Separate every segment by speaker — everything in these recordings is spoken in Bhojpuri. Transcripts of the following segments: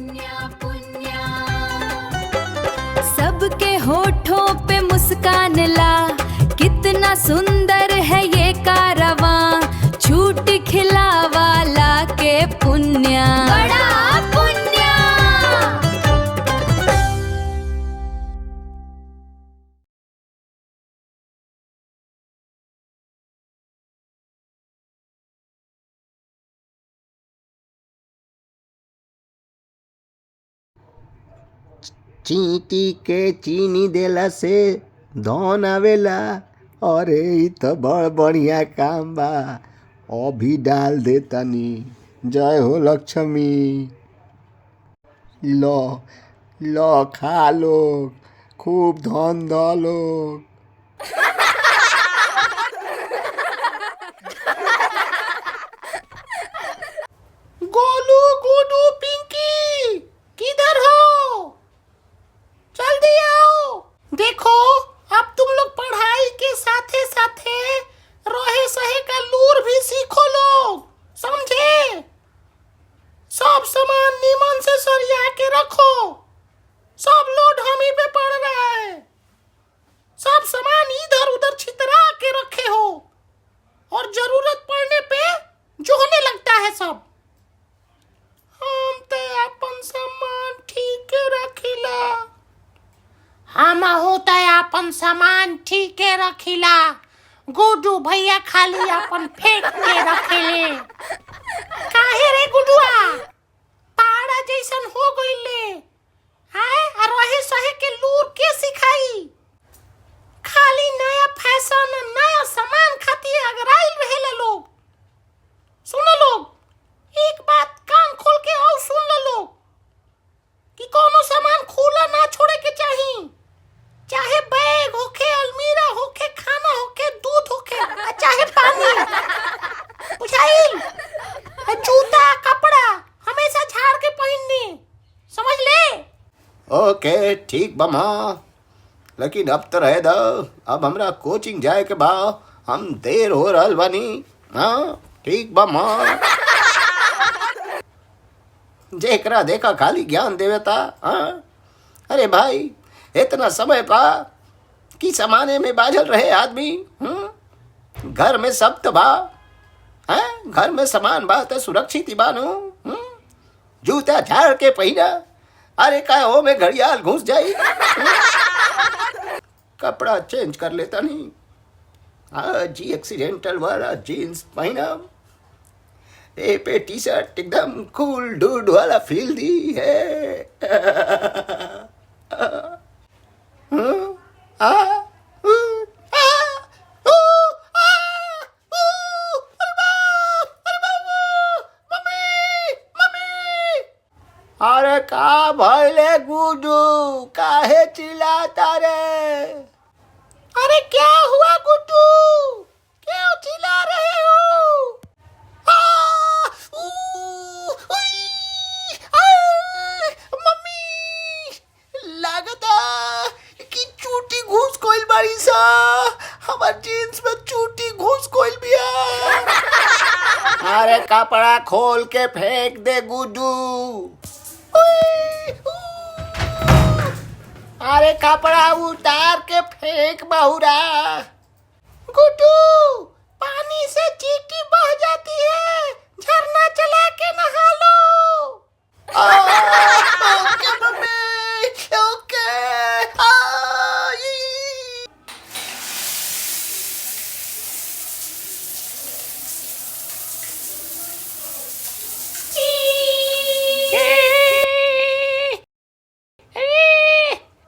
Speaker 1: पुण्या पुण्या। सबके होठों पे मुस्कान ला, कितना सुंदर है ये कारवां, छूट खिलावाला के पुण्या बड़ा पुण्या।
Speaker 2: चींटी के चीनी देला से धन आवेला। अरे इ तो बड़ बढ़िया काम बा, अभी डाल दे तनी। जय हो लक्ष्मी। लो लो खा लो, खूब धन द लोग।
Speaker 3: गोलू गुडू पिंकी किधर हो? जल्दी आओ। देखो अब तुम लोग पढ़ाई के साथे साथे रहे सहे का लूर भी सीखो लोग, समझे? सब सामान नीमन से सरिया के रखो। सब लोड हम ही पे पड़ रहा है। सब सामान इधर उधर छितरा के रखे हो और जरूरत पड़ने पे जोहने लगता है सब। हम तो अपन सामान ठीक रखिला। हम होता है अपन सामान ठीक रखिला। गुडू भैया खाली अपन फेंक के रखेले। काहे रे गुडुआ, पाड़ा जैसन हो गइले। हाय रहे सहे के लूर के सिखाई। खाली नया फैशन नया सामान खातिर अगराइल रहेला लोग। सुनो लोग, एक बात कान खोल के और सुन लो लोग कि कोनो सामान खुला ना छोड़े के चाहिए। चाहे बैग होके, अलमीरा होके, खाना होके, दूध होके, चाहे पानी। बुझाइल? जूता कपड़ा हमेशा झाड़ के पहनने, समझ ले?
Speaker 2: ओके ठीक बा माँ, लेकिन अब तो रह दो। अब हमरा कोचिंग जाए के बा, हम देर हो रहल बानी। हाँ ठीक बा माँ। जेकरा देखा खाली ज्ञान देवेता। हाँ अरे भाई, इतना समय पा कि समाने में बाझल रहे आदमी। घर में सब तो बा, हैं? घर में सामान बा तो सुरक्षित ही बानू। जूता झाड़ के पहिना। अरे का हो में घड़ियाल घुस जाई। कपड़ा चेंज कर लेता नहीं। हाँ जी, एक्सीडेंटल वाला जीन्स पहना, ए पे टी शर्ट एकदम कूल डूड वाला फील दी है। अरे का भइले गुडू, काहे चिल्लाता रे?
Speaker 3: अरे क्या हुआ गुड्डू, क्यों चिल्ला रहे हो? मम्मी, लगता कि चूटी घुस कोइल बाड़ी सा। हमार जीन्स में चूटी घुस कोइल बिया।
Speaker 2: अरे कपड़ा खोल के फेंक दे गुडू। अरे कपड़ा उतार के फेंक बहुरा।
Speaker 3: गुड्डू, पानी से चीटी बह जाती है, झरना चला के नहा लो।
Speaker 2: ओके मम्मी, ओके।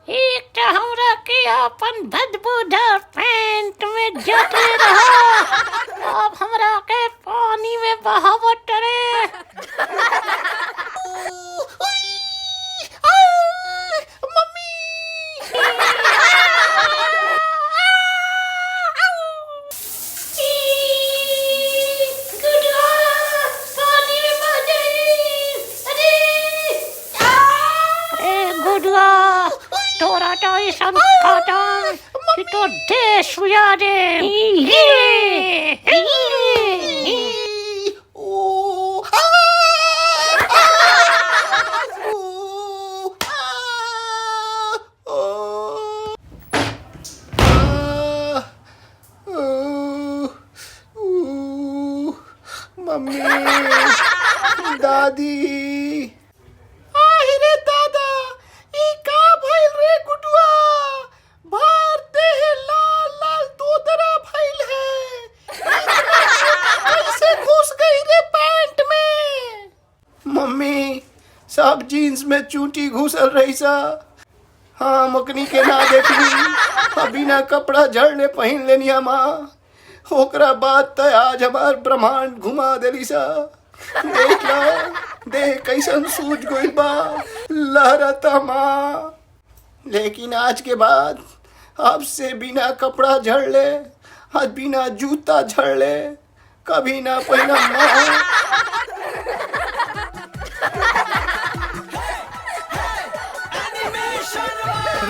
Speaker 3: एक तो हमरा के अपन बदबूदार पैंट में जटे रहा, अब हमरा के पानी में बहावत रे। मम्मी, पानी में बह गई। अरे गुडुआ, तोरा तो ऐसा खत्म कि तो देश उजाड़े।
Speaker 2: दादी।
Speaker 3: रे दादा, ई का भइल रे गुडुआ? भारते है लाल लाल तोदरा भइल है। कैसे घुस गई रे पैंट में?
Speaker 2: मम्मी, सब जीन्स में चूंटी घुसल रही सा। हाँ, मकनी के ना देखली, अभी ना कपड़ा झड़ने पहन लेनी माँ। ओकरा बाद त आज हमार ब्रह्मांड घुमा देली सा। देख ला, देख कैसन सूझ गइल बा, लहरता माँ। लेकिन आज के बाद अब से बिना कपड़ा झड़ ले, आज बिना जूता झड़ ले, कभी ना पहना माँ।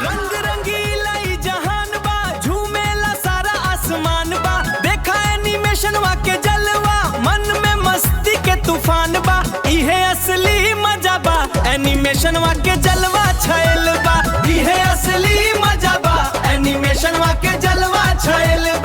Speaker 4: रंग रंगीला ई जहान बा, झूमेला सारा आसमान बा। देखा एनिमेशन वा के जलवा, मन में मस्ती के तूफान बा। इहे असली मजा बा, एनिमेशन वा के जलवा छायल बा। इहे असली मजा बा, एनिमेशन वा के जलवा छायल बा।